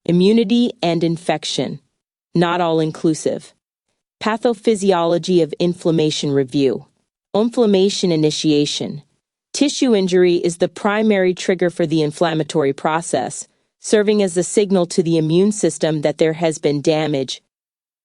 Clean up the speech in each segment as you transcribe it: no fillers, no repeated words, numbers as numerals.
Immunity and infection. Not all inclusive. Pathophysiology of inflammation review. Inflammation initiation. Tissue injury is the primary trigger for the inflammatory process, serving as a signal to the immune system that there has been damage.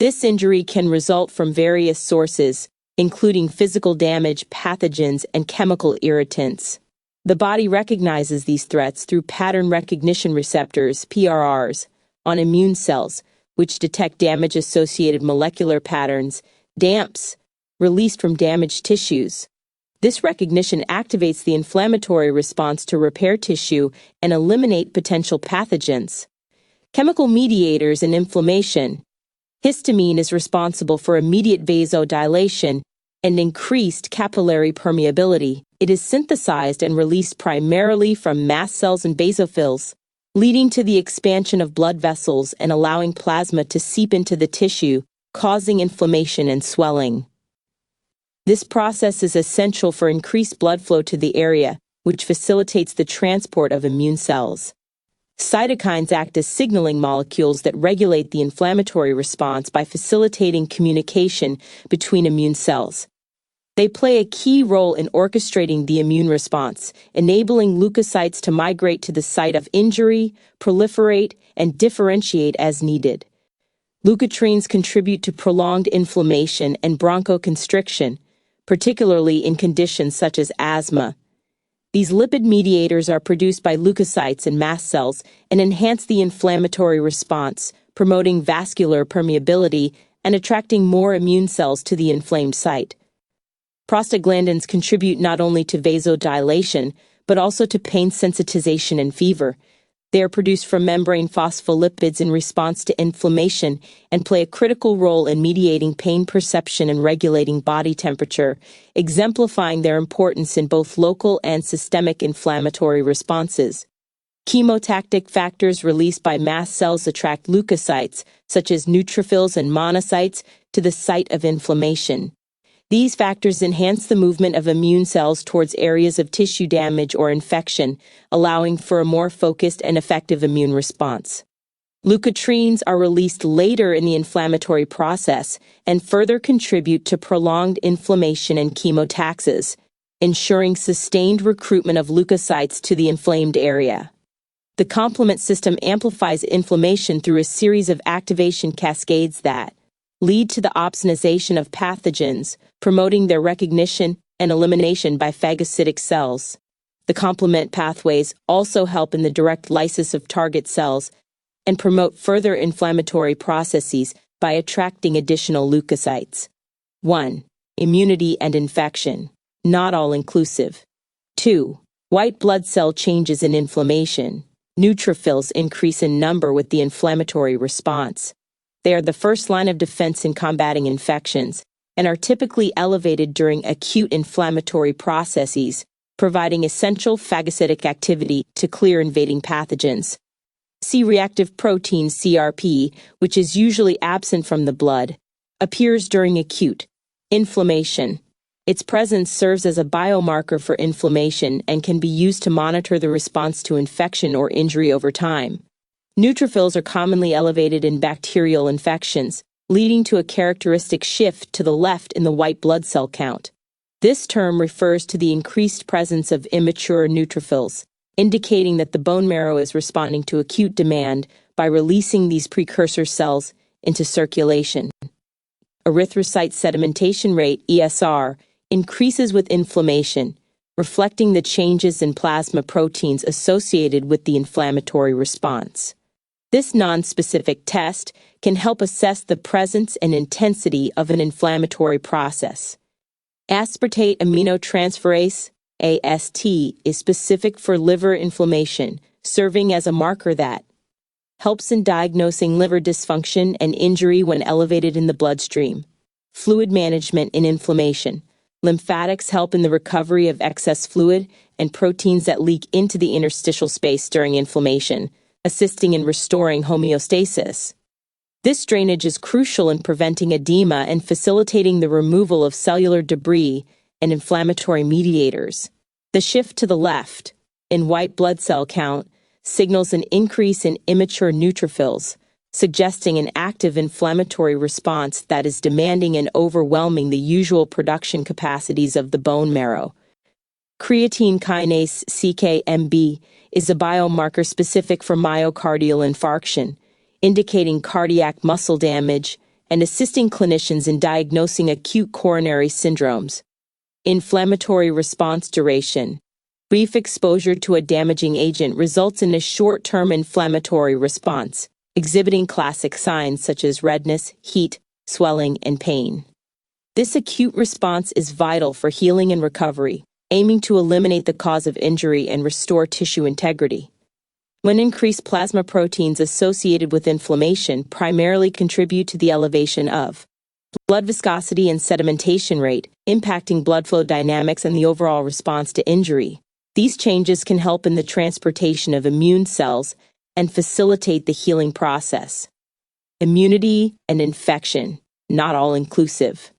This injury can result from various sources, including physical damage, pathogens, and chemical irritants. The body recognizes these threats through pattern recognition receptors, PRRs, on immune cells, which detect damage-associated molecular patterns, DAMPs, released from damaged tissues. This recognition activates the inflammatory response to repair tissue and eliminate potential pathogens. Chemical mediators in inflammation. Histamine is responsible for immediate vasodilation and increased capillary permeability. It is synthesized and released primarily from mast cells and basophils, leading to the expansion of blood vessels and allowing plasma to seep into the tissue, causing inflammation and swelling. This process is essential for increased blood flow to the area, which facilitates the transport of immune cells. Cytokines act as signaling molecules that regulate the inflammatory response by facilitating communication between immune cells. They play a key role in orchestrating the immune response, enabling leukocytes to migrate to the site of injury, proliferate, and differentiate as needed. Leukotrienes contribute to prolonged inflammation and bronchoconstriction, particularly in conditions such as asthma. These lipid mediators are produced by leukocytes and mast cells and enhance the inflammatory response, promoting vascular permeability and attracting more immune cells to the inflamed site. Prostaglandins contribute not only to vasodilation, but also to pain sensitization and fever. They are produced from membrane phospholipids in response to inflammation and play a critical role in mediating pain perception and regulating body temperature, exemplifying their importance in both local and systemic inflammatory responses. Chemotactic factors released by mast cells attract leukocytes, such as neutrophils and monocytes, to the site of inflammation. These factors enhance the movement of immune cells towards areas of tissue damage or infection, allowing for a more focused and effective immune response. Leukotrienes are released later in the inflammatory process and further contribute to prolonged inflammation and chemotaxis, ensuring sustained recruitment of leukocytes to the inflamed area. The complement system amplifies inflammation through a series of activation cascades that lead to the opsonization of pathogens, promoting their recognition and elimination by phagocytic cells. The complement pathways also help in the direct lysis of target cells and promote further inflammatory processes by attracting additional leukocytes. 1. Immunity and infection. Not all inclusive. 2. White blood cell changes in inflammation. Neutrophils increase in number with the inflammatory response. They are the first line of defense in combating infections and are typically elevated during acute inflammatory processes, providing essential phagocytic activity to clear invading pathogens. C-reactive protein CRP, which is usually absent from the blood, appears during acute inflammation. Its presence serves as a biomarker for inflammation and can be used to monitor the response to infection or injury over time. Neutrophils are commonly elevated in bacterial infections, leading to a characteristic shift to the left in the white blood cell count. This term refers to the increased presence of immature neutrophils, indicating that the bone marrow is responding to acute demand by releasing these precursor cells into circulation. Erythrocyte sedimentation rate, ESR, increases with inflammation, reflecting the changes in plasma proteins associated with the inflammatory response. This nonspecific test can help assess the presence and intensity of an inflammatory process. Aspartate aminotransferase, AST, is specific for liver inflammation, serving as a marker that helps in diagnosing liver dysfunction and injury when elevated in the bloodstream. Fluid management in inflammation. Lymphatics help in the recovery of excess fluid and proteins that leak into the interstitial space during inflammation, assisting in restoring homeostasis. This drainage is crucial in preventing edema and facilitating the removal of cellular debris and inflammatory mediators. The shift to the left, in white blood cell count, signals an increase in immature neutrophils, suggesting an active inflammatory response that is demanding and overwhelming the usual production capacities of the bone marrow. Creatine kinase (CKMB) is a biomarker specific for myocardial infarction, indicating cardiac muscle damage and assisting clinicians in diagnosing acute coronary syndromes. Inflammatory response duration. Brief exposure to a damaging agent results in a short-term inflammatory response, exhibiting classic signs such as redness, heat, swelling, and pain. This acute response is vital for healing and recovery, aiming to eliminate the cause of injury and restore tissue integrity. When increased plasma proteins associated with inflammation primarily contribute to the elevation of blood viscosity and sedimentation rate, impacting blood flow dynamics and the overall response to injury. These changes can help in the transportation of immune cells and facilitate the healing process. Immunity and infection, not all inclusive.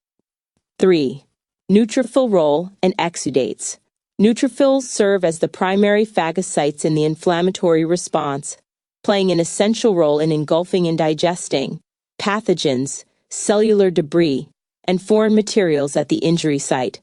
3. Neutrophil role and exudates. Neutrophils serve as the primary phagocytes in the inflammatory response, playing an essential role in engulfing and digesting pathogens, cellular debris, and foreign materials at the injury site.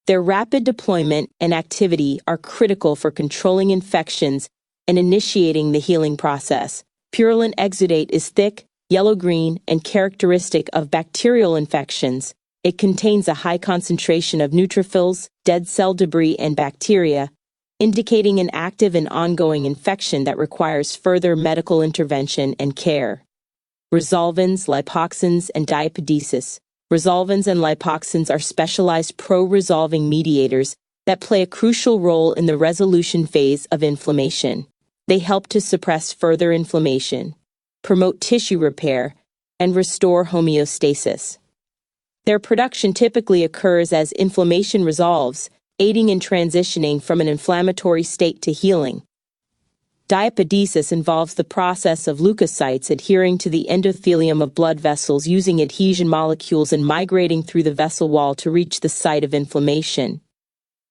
Their rapid deployment and activity are critical for controlling infections and initiating the healing process. Purulent exudate is thick, yellow-green, and characteristic of bacterial infections. It contains a high concentration of neutrophils, dead cell debris, and bacteria, indicating an active and ongoing infection that requires further medical intervention and care. Resolvins, lipoxins, and diapedesis. Resolvins and lipoxins are specialized pro-resolving mediators that play a crucial role in the resolution phase of inflammation. They help to suppress further inflammation, promote tissue repair, and restore homeostasis. Their production typically occurs as inflammation resolves, aiding in transitioning from an inflammatory state to healing. Diapedesis involves the process of leukocytes adhering to the endothelium of blood vessels using adhesion molecules and migrating through the vessel wall to reach the site of inflammation.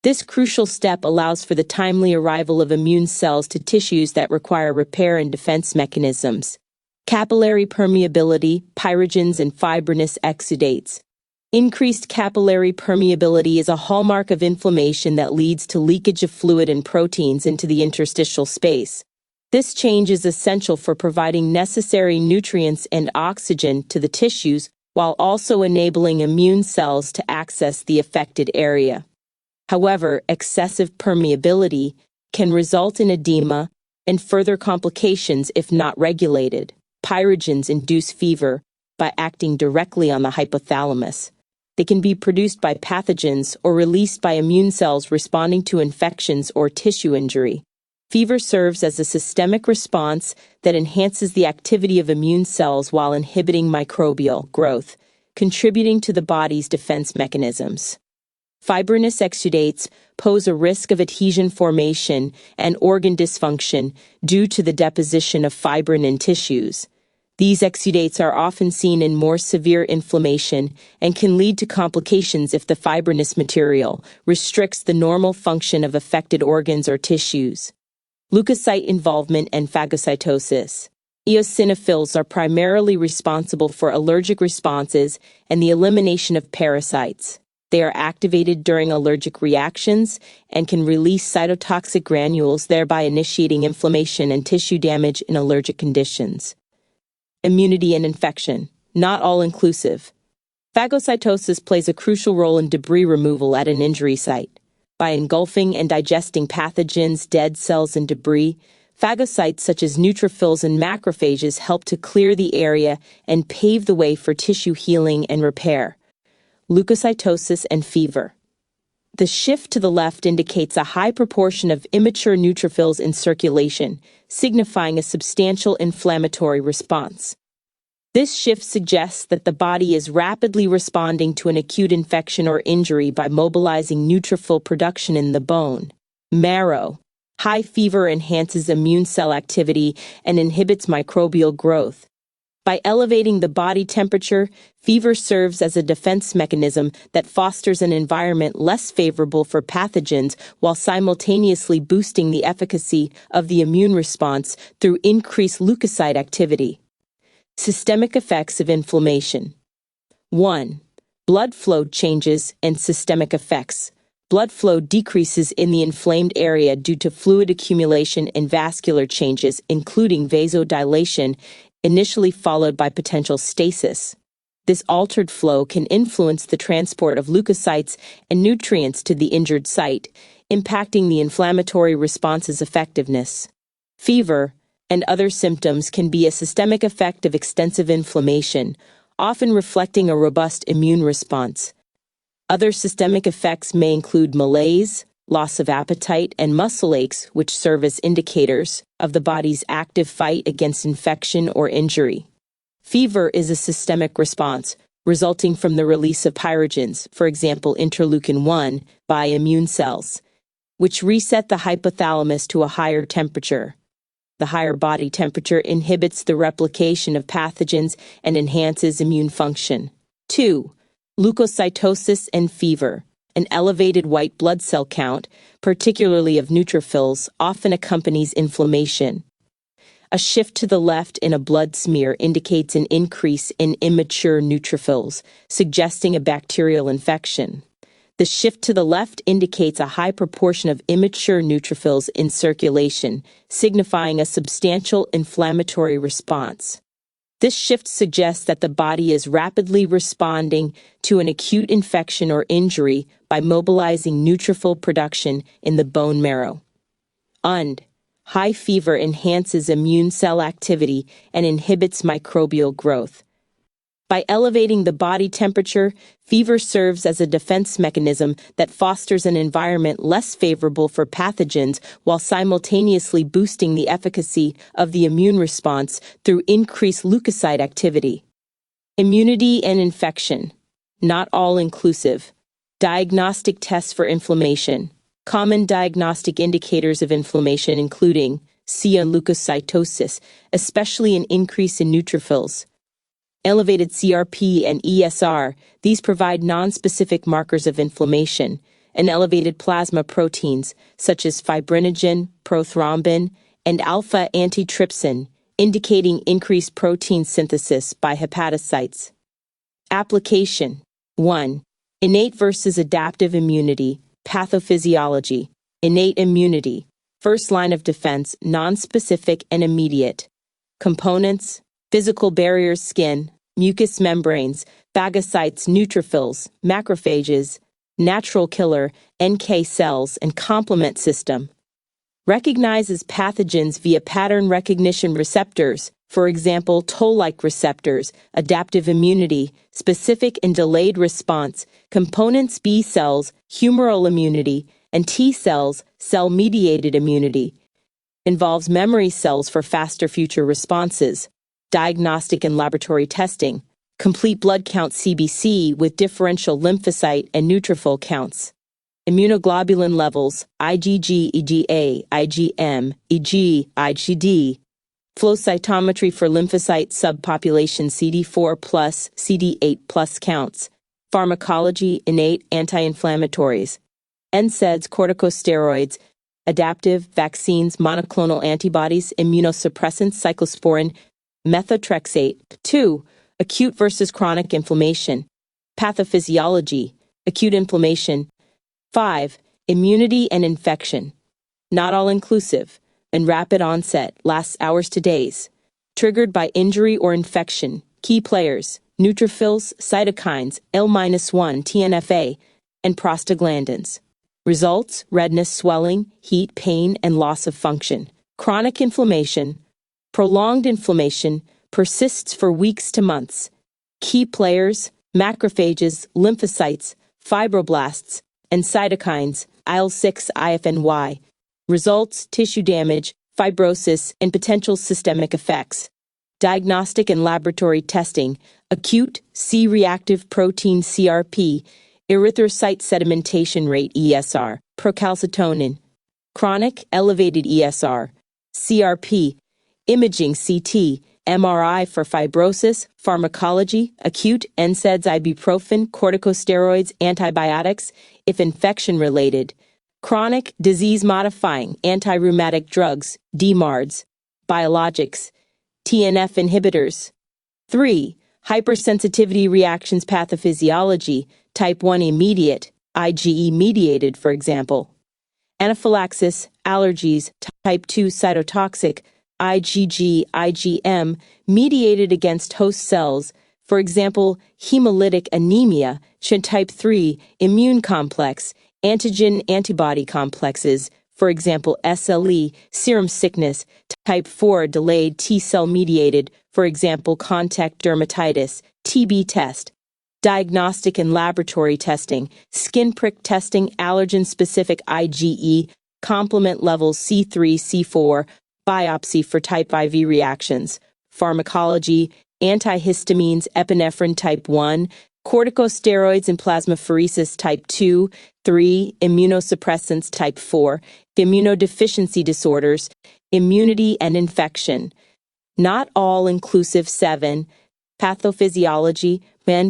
This crucial step allows for the timely arrival of immune cells to tissues that require repair and defense mechanisms. Capillary permeability, pyrogens, and fibrinous exudates. Increased capillary permeability is a hallmark of inflammation that leads to leakage of fluid and proteins into the interstitial space. This change is essential for providing necessary nutrients and oxygen to the tissues while also enabling immune cells to access the affected area. However, excessive permeability can result in edema and further complications if not regulated. Pyrogens induce fever by acting directly on the hypothalamus. They can be produced by pathogens or released by immune cells responding to infections or tissue injury. Fever serves as a systemic response that enhances the activity of immune cells while inhibiting microbial growth, contributing to the body's defense mechanisms. Fibrinous exudates pose a risk of adhesion formation and organ dysfunction due to the deposition of fibrin in tissues. These exudates are often seen in more severe inflammation and can lead to complications if the fibrinous material restricts the normal function of affected organs or tissues. Leukocyte involvement and phagocytosis. Eosinophils are primarily responsible for allergic responses and the elimination of parasites. They are activated during allergic reactions and can release cytotoxic granules, thereby initiating inflammation and tissue damage in allergic conditions. Immunity and infection, not all inclusive. Phagocytosis plays a crucial role in debris removal at an injury site. By engulfing and digesting pathogens, dead cells, and debris, phagocytes such as neutrophils and macrophages help to clear the area and pave the way for tissue healing and repair. Leukocytosis and fever. The shift to the left indicates a high proportion of immature neutrophils in circulation, signifying a substantial inflammatory response. This shift suggests that the body is rapidly responding to an acute infection or injury by mobilizing neutrophil production in the bone, marrow. High fever enhances immune cell activity and inhibits microbial growth. By elevating the body temperature, fever serves as a defense mechanism that fosters an environment less favorable for pathogens while simultaneously boosting the efficacy of the immune response through increased leukocyte activity. Systemic effects of inflammation. 1. Blood flow changes and systemic effects. Blood flow decreases in the inflamed area due to fluid accumulation and vascular changes, including vasodilation, initially followed by potential stasis. This altered flow can influence the transport of leukocytes and nutrients to the injured site, impacting the inflammatory response's effectiveness. Fever and other symptoms can be a systemic effect of extensive inflammation, often reflecting a robust immune response. Other systemic effects may include malaise, loss of appetite, and muscle aches, which serve as indicators of the body's active fight against infection or injury. Fever is a systemic response, resulting from the release of pyrogens, for example interleukin-1, by immune cells, which reset the hypothalamus to a higher temperature. The higher body temperature inhibits the replication of pathogens and enhances immune function. 2. Leukocytosis and fever. An elevated white blood cell count, particularly of neutrophils, often accompanies inflammation. A shift to the left in a blood smear indicates an increase in immature neutrophils, suggesting a bacterial infection. The shift to the left indicates a high proportion of immature neutrophils in circulation, signifying a substantial inflammatory response. This shift suggests that the body is rapidly responding to an acute infection or injury by mobilizing neutrophil production in the bone marrow. High fever enhances immune cell activity and inhibits microbial growth. By elevating the body temperature, fever serves as a defense mechanism that fosters an environment less favorable for pathogens while simultaneously boosting the efficacy of the immune response through increased leukocyte activity. Immunity and infection. Not all inclusive. Diagnostic tests for inflammation. Common diagnostic indicators of inflammation including leukocytosis, especially an increase in neutrophils. Elevated CRP and ESR, these provide nonspecific markers of inflammation, and elevated plasma proteins, such as fibrinogen, prothrombin, and alpha-antitrypsin, indicating increased protein synthesis by hepatocytes. Application. 1. Innate versus adaptive immunity, pathophysiology. Innate immunity, first line of defense, nonspecific and immediate. Components: physical barriers, skin, mucous membranes, phagocytes, neutrophils, macrophages, natural killer, NK cells, and complement system. Recognizes pathogens via pattern recognition receptors, for example, toll-like receptors, adaptive immunity, specific and delayed response, components B cells, humoral immunity, and T cells, cell-mediated immunity. Involves memory cells for faster future responses. Diagnostic and laboratory testing, complete blood count CBC with differential lymphocyte and neutrophil counts. Immunoglobulin levels, IgG, IgA, IgM, Ig, IgD. Flow cytometry for lymphocyte subpopulation CD4+, CD8+ counts. Pharmacology, innate anti-inflammatories. NSAIDs, corticosteroids, adaptive, vaccines, monoclonal antibodies, immunosuppressants, cyclosporin, methotrexate. 2. Acute versus chronic inflammation. Pathophysiology, acute inflammation. 5. Immunity and infection. Not all inclusive, and rapid onset, lasts hours to days. Triggered by injury or infection. Key players: neutrophils, cytokines, L-1, TNFA, and prostaglandins. Results: redness, swelling, heat, pain, and loss of function. Chronic inflammation. Prolonged inflammation persists for weeks to months. Key players: macrophages, lymphocytes, fibroblasts, and cytokines, IL-6, IFNY. Results: tissue damage, fibrosis, and potential systemic effects. Diagnostic and laboratory testing: acute C-reactive protein CRP, erythrocyte sedimentation rate ESR, procalcitonin. Chronic elevated ESR, CRP, imaging CT, MRI for fibrosis, pharmacology, acute NSAIDs, ibuprofen, corticosteroids, antibiotics, if infection-related, chronic disease-modifying anti-rheumatic drugs, DMARDs, biologics, TNF inhibitors. 3. Hypersensitivity reactions pathophysiology, type 1 immediate, IgE-mediated, for example. Anaphylaxis, allergies, type 2 cytotoxic, IgG, IgM, mediated against host cells, for example, hemolytic anemia, type 3, immune complex, antigen-antibody complexes, for example, SLE, serum sickness, type 4, delayed T-cell mediated, for example, contact dermatitis, TB test. Diagnostic and laboratory testing, skin prick testing, allergen-specific IgE, complement levels C3, C4, biopsy for type IV reactions, pharmacology, antihistamines, epinephrine type 1, corticosteroids and plasmapheresis type 2, 3, immunosuppressants type 4, immunodeficiency disorders, immunity and infection. Not all inclusive. 7. Pathophysiology,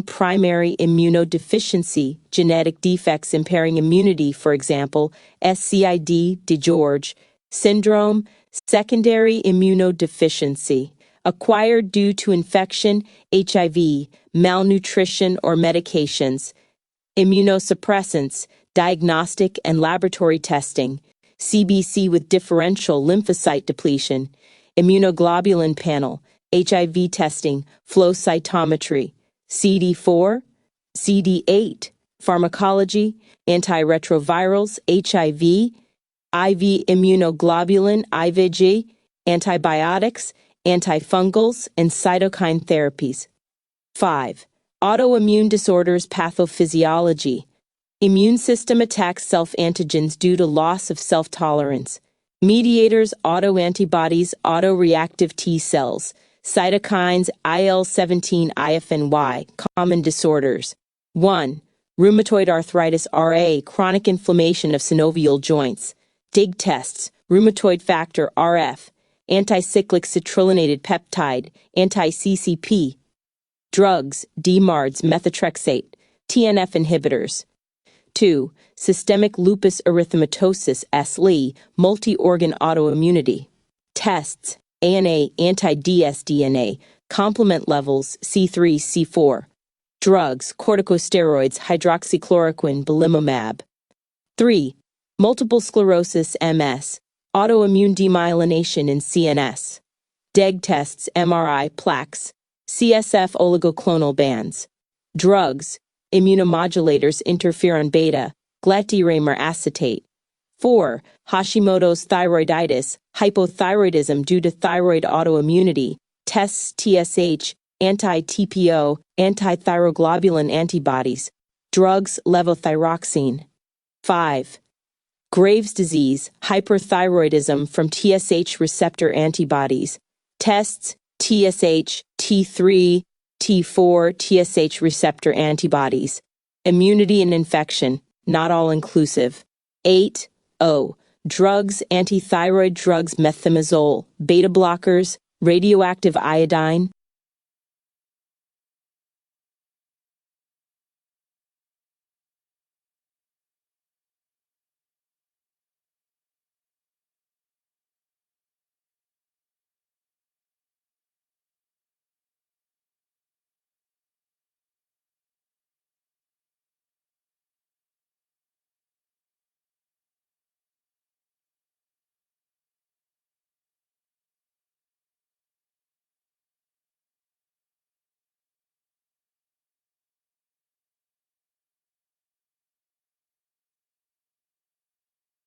primary immunodeficiency, genetic defects impairing immunity, for example, SCID, DiGeorge, syndrome, secondary immunodeficiency, acquired due to infection, HIV, malnutrition or medications, immunosuppressants, diagnostic and laboratory testing, CBC with differential lymphocyte depletion, immunoglobulin panel, HIV testing, flow cytometry, CD4, CD8, pharmacology, antiretrovirals, HIV, IV immunoglobulin, IVIG, antibiotics, antifungals, and cytokine therapies. 5. Autoimmune disorders pathophysiology. Immune system attacks self-antigens due to loss of self-tolerance. Mediators, autoantibodies, autoreactive T cells. Cytokines, IL-17, IFNY, common disorders. 1. Rheumatoid arthritis RA, chronic inflammation of synovial joints. DIG tests, rheumatoid factor RF, anticyclic citrullinated peptide, anti-CCP. Drugs, DMARDs, methotrexate, TNF inhibitors. 2. Systemic lupus erythematosus, SLE, multi-organ autoimmunity. Tests, ANA, anti-dsDNA, complement levels, C3, C4. Drugs, corticosteroids, hydroxychloroquine, belimumab. 3. Multiple sclerosis, MS, autoimmune demyelination in CNS. DEG tests, MRI, plaques, CSF oligoclonal bands. Drugs, immunomodulators, interferon beta, glatiramer acetate. 4. Hashimoto's thyroiditis, hypothyroidism due to thyroid autoimmunity. Tests, TSH, anti-TPO, antithyroglobulin antibodies. Drugs, levothyroxine. 5. Graves' disease, hyperthyroidism from TSH receptor antibodies. Tests, TSH, T3, T4, TSH receptor antibodies. Immunity and infection, not all inclusive. 8. Drugs, antithyroid drugs, methimazole, beta blockers, radioactive iodine,